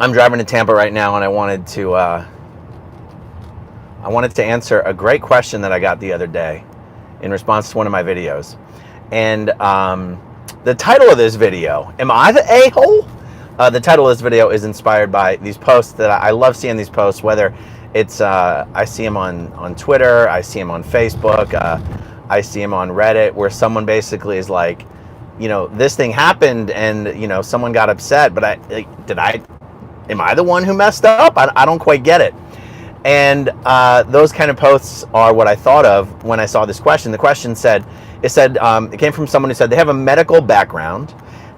I'm driving to Tampa right now, and I wanted to answer a great question that I got the other day in response to one of my videos. And the title of this video, am I the a-hole? The title of this video is inspired by these posts that I love seeing these posts, whether it's, I see them on Twitter, I see them on Facebook, I see them on Reddit, where someone basically is like, you know, this thing happened and, you know, someone got upset, but am I the one who messed up? I don't quite get it. And those kind of posts are what I thought of when I saw this question. The question said, it came from someone who said they have a medical background,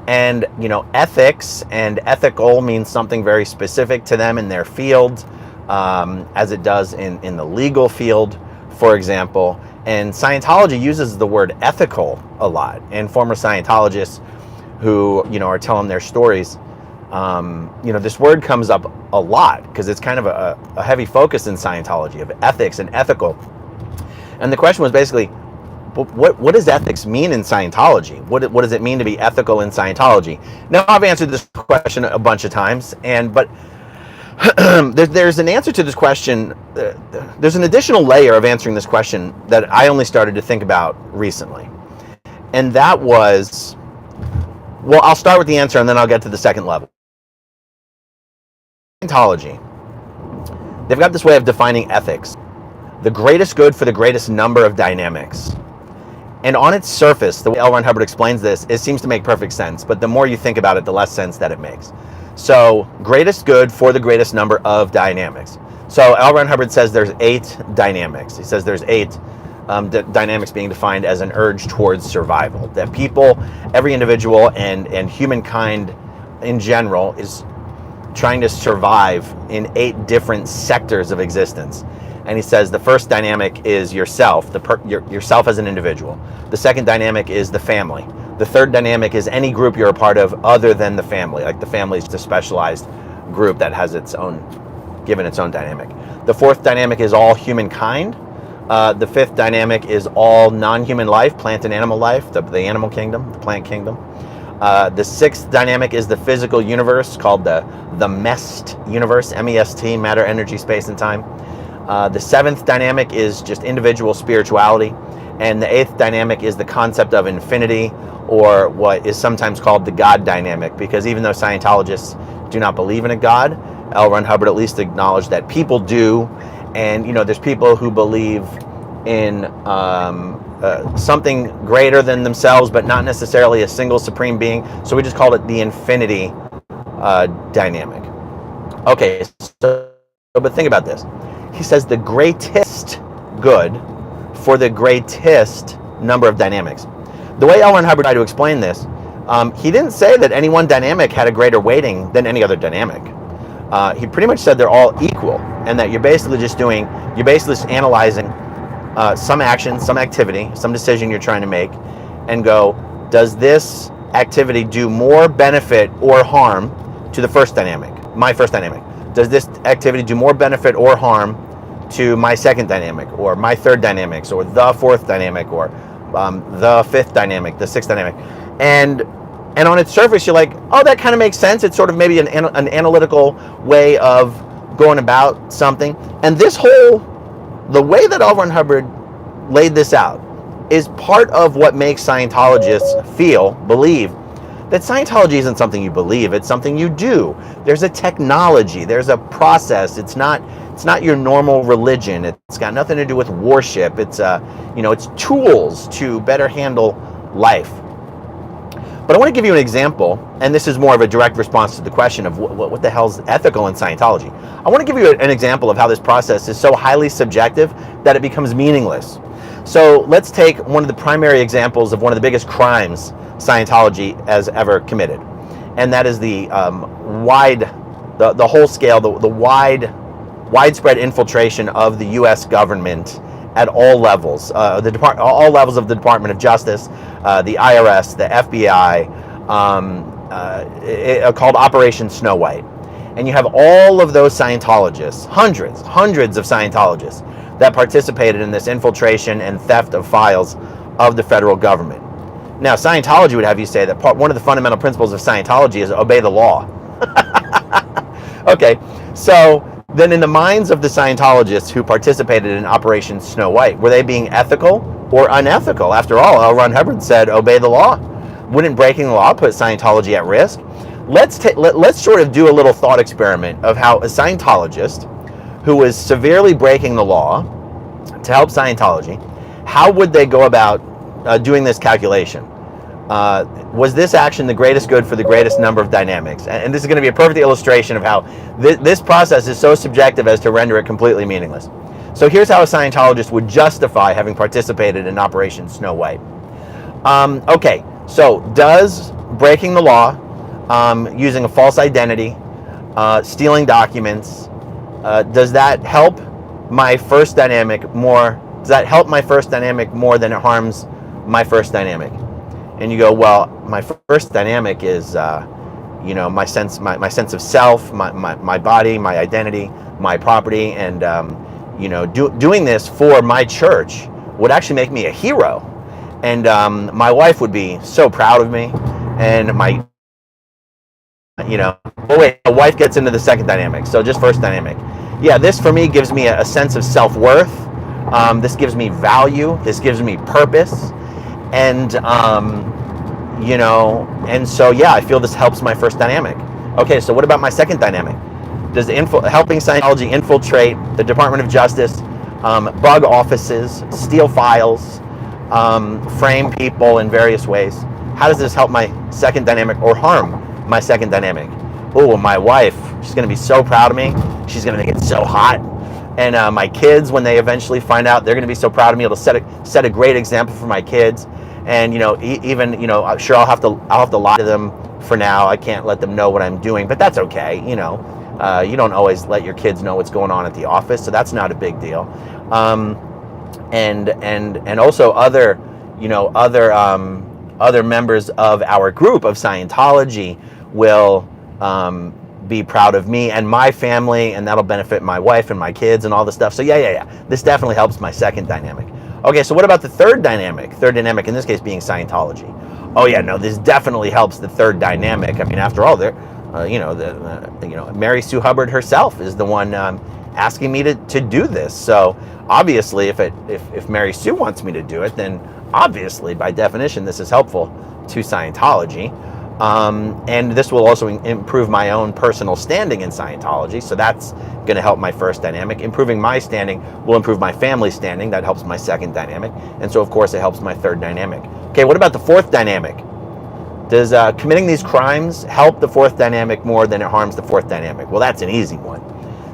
and, you know, ethics and ethical means something very specific to them in their field, as it does in the legal field, for example. And Scientology uses the word ethical a lot. And former Scientologists who, you know, are telling their stories, you know, this word comes up a lot because it's kind of a heavy focus in Scientology of ethics and ethical. And the question was basically, what does ethics mean in Scientology? What does it mean to be ethical in Scientology? Now, I've answered this question a bunch of times, but there's an answer to this question. There's an additional layer of answering this question that I only started to think about recently. And that was, well, I'll start with the answer and then I'll get to the second level. Scientology, they've got this way of defining ethics: the greatest good for the greatest number of dynamics. And on its surface, the way L. Ron Hubbard explains this, it seems to make perfect sense, but the more you think about it, the less sense that it makes. So, greatest good for the greatest number of dynamics. So L. Ron Hubbard says there's 8 dynamics. He says there's 8 dynamics being defined as an urge towards survival. That people, every individual and humankind in general is trying to survive in 8 different sectors of existence. And he says the first dynamic is yourself, yourself as an individual. The second dynamic is the family. The third dynamic is any group you're a part of other than the family. Like the family is a specialized group that has given its own dynamic. The fourth dynamic is all humankind. The fifth dynamic is all non-human life, plant and animal life, the animal kingdom, the plant kingdom. The sixth dynamic is the physical universe, called the MEST universe, M-E-S-T, matter, energy, space, and time. The seventh dynamic is just individual spirituality. And the eighth dynamic is the concept of infinity, or what is sometimes called the God dynamic, because even though Scientologists do not believe in a God, L. Ron Hubbard at least acknowledged that people do. And, you know, there's people who believe in something greater than themselves, but not necessarily a single supreme being. So we just called it the infinity dynamic. Okay, so, but think about this. He says the greatest good for the greatest number of dynamics. The way L. Ron Hubbard tried to explain this, he didn't say that any one dynamic had a greater weighting than any other dynamic. He pretty much said they're all equal, and that you're basically just analyzing some action, some activity, some decision you're trying to make, and go, does this activity do more benefit or harm to the first dynamic, my first dynamic? Does this activity do more benefit or harm to my second dynamic, or my third dynamics, or the fourth dynamic, or the fifth dynamic, the sixth dynamic? And on its surface, you're like, oh, that kind of makes sense. It's sort of maybe an analytical way of going about something. And the way that L. Ron Hubbard laid this out is part of what makes Scientologists believe that Scientology isn't something you believe, it's something you do. There's a technology, there's a process. It's not your normal religion. It's got nothing to do with worship. It's it's tools to better handle life. But I want to give you an example, and this is more of a direct response to the question of what the hell's ethical in Scientology. I want to give you an example of how this process is so highly subjective that it becomes meaningless. So let's take one of the primary examples of one of the biggest crimes Scientology has ever committed, and that is the widespread infiltration of the U.S. government at all levels, all levels of the Department of Justice, the IRS, the FBI, called Operation Snow White. And you have all of those Scientologists, hundreds of Scientologists that participated in this infiltration and theft of files of the federal government. Now, Scientology would have you say that one of the fundamental principles of Scientology is obey the law. Okay, so then in the minds of the Scientologists who participated in Operation Snow White, were they being ethical or unethical? After all, L. Ron Hubbard said, obey the law. Wouldn't breaking the law put Scientology at risk? Let's sort of do a little thought experiment of how a Scientologist who was severely breaking the law to help Scientology, how would they go about doing this calculation? Was this action the greatest good for the greatest number of dynamics? And this is going to be a perfect illustration of how this process is so subjective as to render it completely meaningless. So here's how a Scientologist would justify having participated in Operation Snow White. Okay, so does breaking the law, using a false identity, stealing documents, does that help my first dynamic more? Does that help my first dynamic more than it harms my first dynamic? And you go, well, my first dynamic is, my sense of self, my body, my identity, my property, and doing this for my church would actually make me a hero, and my wife would be so proud of me, and the wife gets into the second dynamic. So just first dynamic. Yeah, this for me gives me a sense of self-worth. This gives me value. This gives me purpose. And, and so, yeah, I feel this helps my first dynamic. Okay, so what about my second dynamic? Does helping Scientology infiltrate the Department of Justice, bug offices, steal files, frame people in various ways? How does this help my second dynamic or harm my second dynamic? Oh, my wife, she's going to be so proud of me. She's going to think it's so hot. And my kids, when they eventually find out, they're going to be so proud of me. It'll set a great example for my kids. And I'm sure I'll have to lie to them for now. I can't let them know what I'm doing, but that's okay. You don't always let your kids know what's going on at the office, so that's not a big deal. And also other members of our group of Scientology will be proud of me and my family, and that'll benefit my wife and my kids and all this stuff. So yeah. This definitely helps my second dynamic. Okay, so what about the third dynamic? Third dynamic in this case being Scientology. Oh yeah, no, this definitely helps the third dynamic. I mean, after all, Mary Sue Hubbard herself is the one asking me to do this. So obviously, if Mary Sue wants me to do it, then obviously, by definition, this is helpful to Scientology. And this will also improve my own personal standing in Scientology. So that's going to help my first dynamic. Improving my standing will improve my family standing. That helps my second dynamic. And so, of course, it helps my third dynamic. Okay, what about the fourth dynamic? Does committing these crimes help the fourth dynamic more than it harms the fourth dynamic? Well, that's an easy one.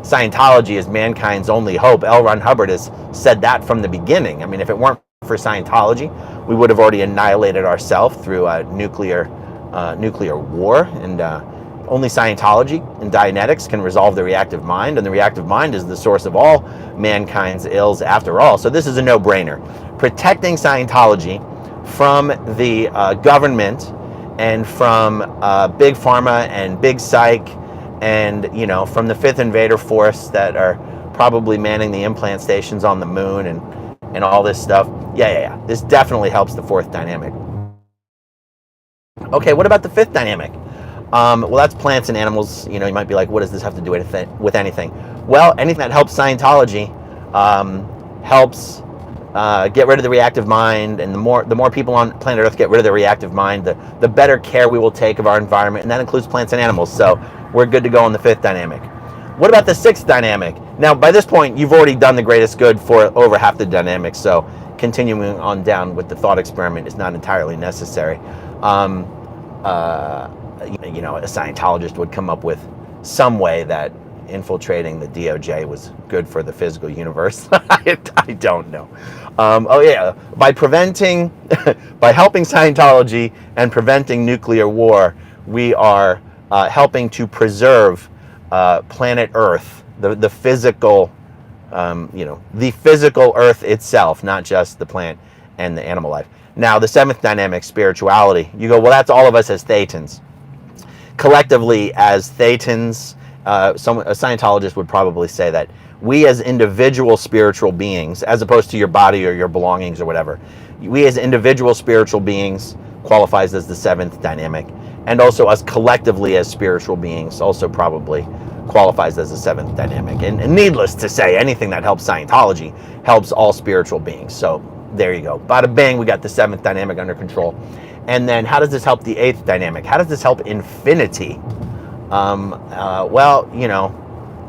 Scientology is mankind's only hope. L. Ron Hubbard has said that from the beginning. I mean, if it weren't for Scientology, we would have already annihilated ourselves through nuclear war, and only Scientology and Dianetics can resolve the reactive mind, and the reactive mind is the source of all mankind's ills after all. So this is a no-brainer. Protecting Scientology from the government and from big pharma and big psych, and from the fifth invader force that are probably manning the implant stations on the moon and all this stuff. Yeah. This definitely helps the fourth dynamic. Okay, what about the fifth dynamic? Well, that's plants and animals. You might be like, what does this have to do with anything? Well, anything that helps Scientology helps get rid of the reactive mind, and the more people on planet Earth get rid of the reactive mind, the better care we will take of our environment, and that includes plants and animals. So we're good to go on the fifth dynamic. What about the sixth dynamic? Now, by this point, you've already done the greatest good for over half the dynamics, so continuing on down with the thought experiment is not entirely necessary. A Scientologist would come up with some way that infiltrating the DOJ was good for the physical universe. I don't know. By helping Scientology and preventing nuclear war, we are helping to preserve planet Earth, the physical, the physical Earth itself, not just the plant and the animal life. Now, the seventh dynamic, spirituality. You go, well, that's all of us as Thetans. Collectively, as Thetans, a Scientologist would probably say that we as individual spiritual beings, as opposed to your body or your belongings or whatever, we as individual spiritual beings qualifies as the seventh dynamic. And also us collectively as spiritual beings also probably qualifies as a seventh dynamic. And needless to say, anything that helps Scientology helps all spiritual beings. So there you go. Bada bang, we got the seventh dynamic under control. And then how does this help the eighth dynamic? How does this help infinity? Well, you know,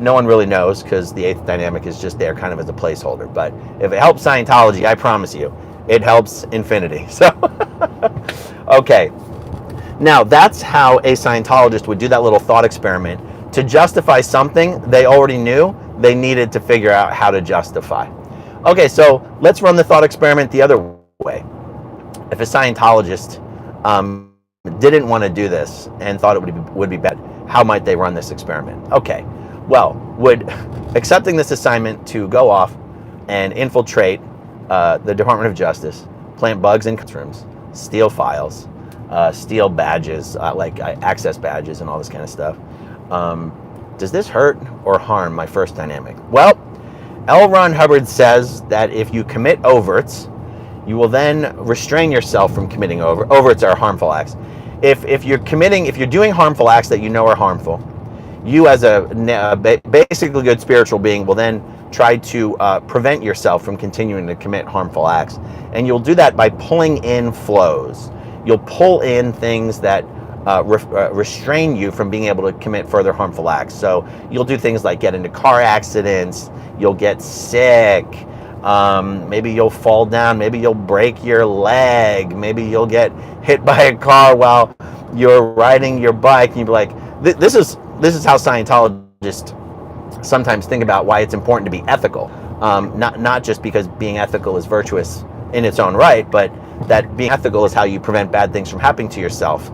no one really knows because the eighth dynamic is just there kind of as a placeholder. But if it helps Scientology, I promise you, it helps infinity. So, okay. Now, that's how a Scientologist would do that little thought experiment to justify something they already knew they needed to figure out how to justify. Okay, so let's run the thought experiment the other way. If a Scientologist didn't want to do this and thought it would be bad, how might they run this experiment? Okay, well, would accepting this assignment to go off and infiltrate the Department of Justice, plant bugs in rooms, steal files, steal badges, like access badges and all this kind of stuff, does this hurt or harm my first dynamic? Well, L. Ron Hubbard says that if you commit overts, you will then restrain yourself from committing overts are harmful acts. If you're doing harmful acts that you know are harmful, you as a basically good spiritual being will then try to prevent yourself from continuing to commit harmful acts. And you'll do that by pulling in flows. You'll pull in things that restrain you from being able to commit further harmful acts. So you'll do things like get into car accidents, you'll get sick, maybe you'll fall down, maybe you'll break your leg, maybe you'll get hit by a car while you're riding your bike, and you'll be like, this is how Scientologists sometimes think about why it's important to be ethical. Not just because being ethical is virtuous in its own right, but that being ethical is how you prevent bad things from happening to yourself,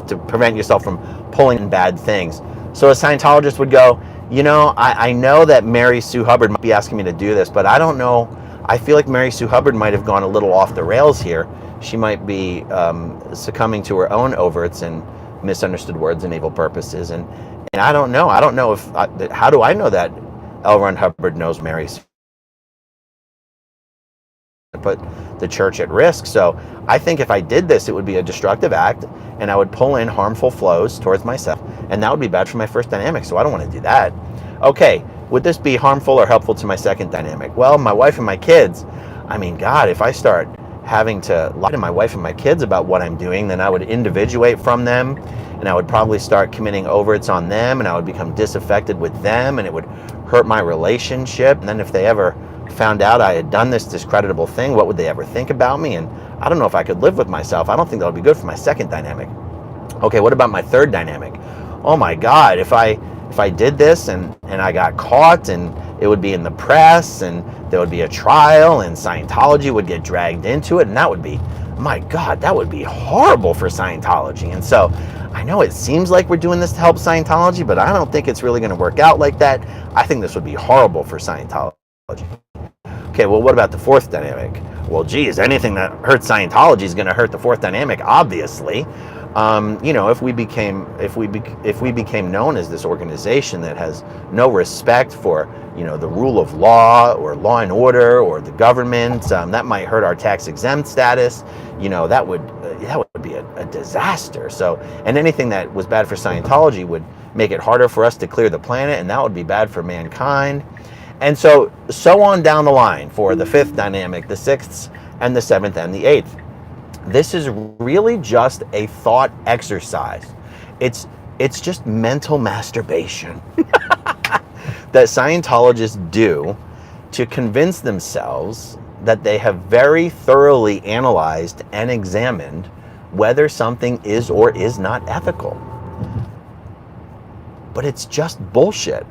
to prevent yourself from pulling in bad things. So a Scientologist would go, you know, I know that Mary Sue Hubbard might be asking me to do this, but I don't know. I feel like Mary Sue Hubbard might have gone a little off the rails here. She might be succumbing to her own overts and misunderstood words and evil purposes. And I don't know. I don't know how do I know that L. Ron Hubbard knows Mary Sue put the church at risk? So I think if I did this, it would be a destructive act, and I would pull in harmful flows towards myself, and that would be bad for my first dynamic. So I don't want to do that. Okay, would this be harmful or helpful to my second dynamic? Well, my wife and my kids, I mean, God, if I start having to lie to my wife and my kids about what I'm doing, then I would individuate from them, and I would probably start committing overts on them, and I would become disaffected with them, and it would hurt my relationship. And then if they ever found out I had done this discreditable thing, what would they ever think about me? And I don't know if I could live with myself. I don't think that would be good for my second dynamic. Okay, what about my third dynamic? Oh my God, if I did this and I got caught, and it would be in the press, and there would be a trial, and Scientology would get dragged into it, and that would be, my God, that would be horrible for Scientology. And so I know it seems like we're doing this to help Scientology, but I don't think it's really going to work out like that. I think this would be horrible for Scientology. Okay, well, what about the fourth dynamic? Well, geez, anything that hurts Scientology is going to hurt the fourth dynamic, obviously. You know, if we became known as this organization that has no respect for, you know, the rule of law or law and order or the government, that might hurt our tax exempt status. You know, that would be a disaster. So, and anything that was bad for Scientology would make it harder for us to clear the planet, and that would be bad for mankind. And so on down the line for the fifth dynamic, the sixth, and the seventh, and the eighth. This is really just a thought exercise. It's just mental masturbation that Scientologists do to convince themselves that they have very thoroughly analyzed and examined whether something is or is not ethical. But it's just bullshit.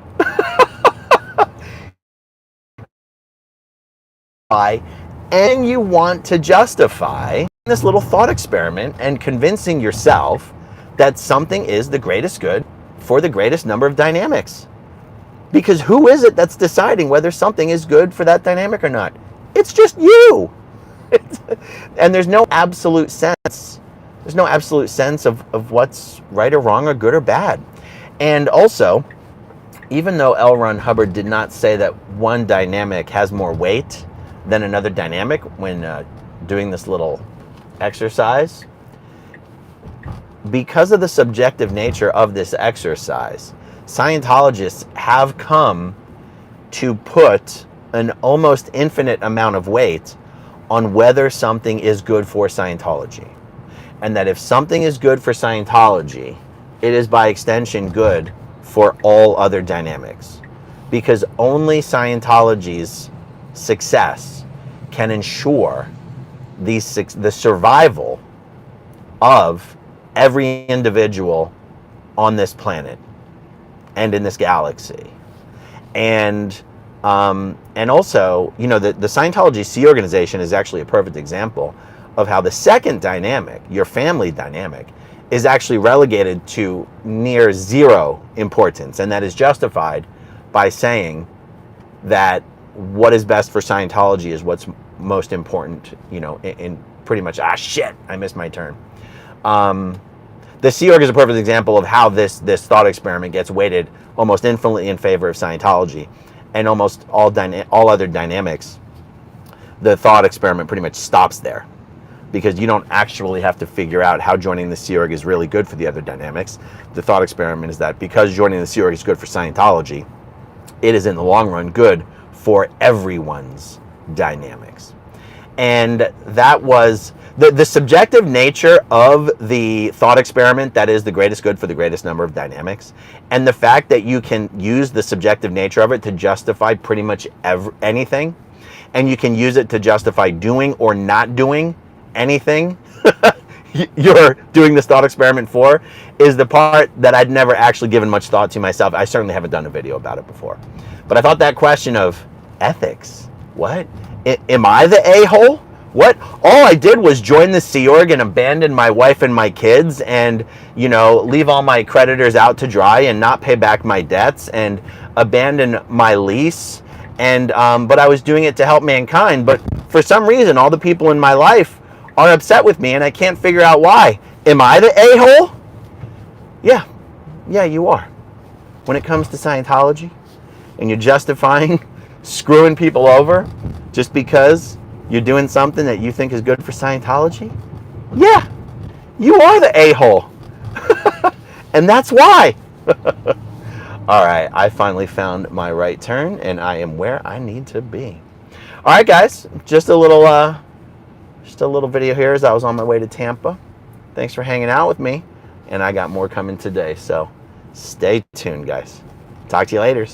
And you want to justify this little thought experiment and convincing yourself that something is the greatest good for the greatest number of dynamics. Because who is it that's deciding whether something is good for that dynamic or not? It's just you. And there's no absolute sense. There's no absolute sense of what's right or wrong or good or bad. And also, even though L. Ron Hubbard did not say that one dynamic has more weight than another dynamic when doing this little exercise, because of the subjective nature of this exercise, Scientologists have come to put an almost infinite amount of weight on whether something is good for Scientology. And that if something is good for Scientology, it is by extension good for all other dynamics. Because only Scientology's success can ensure the survival of every individual on this planet and in this galaxy. And also, you know, the Scientology Sea Organization is actually a perfect example of how the second dynamic, your family dynamic, is actually relegated to near zero importance. And that is justified by saying that what is best for Scientology is what's most important, you know, in pretty much, I missed my turn. The Sea Org is a perfect example of how this thought experiment gets weighted almost infinitely in favor of Scientology, and almost all other dynamics, the thought experiment pretty much stops there, because you don't actually have to figure out how joining the Sea Org is really good for the other dynamics. The thought experiment is that because joining the Sea Org is good for Scientology, it is in the long run good for everyone's dynamics. And that was the subjective nature of the thought experiment that is the greatest good for the greatest number of dynamics, and the fact that you can use the subjective nature of it to justify pretty much anything, and you can use it to justify doing or not doing anything you're doing this thought experiment for, is the part that I'd never actually given much thought to myself. I certainly haven't done a video about it before. But I thought that question of ethics, what? Am I the a-hole? What? All I did was join the Sea Org and abandon my wife and my kids, and, you know, leave all my creditors out to dry and not pay back my debts and abandon my lease. And but I was doing it to help mankind. But for some reason, all the people in my life are upset with me, and I can't figure out why. Am I the a-hole? Yeah, you are. When it comes to Scientology, and you're justifying screwing people over just because you're doing something that you think is good for Scientology, yeah, you are the a-hole. And that's why. All right, I finally found my right turn, and I am where I need to be. All right, guys, just a little video here as I was on my way to Tampa. Thanks for hanging out with me, and I got more coming today, so stay tuned, guys. Talk to you later.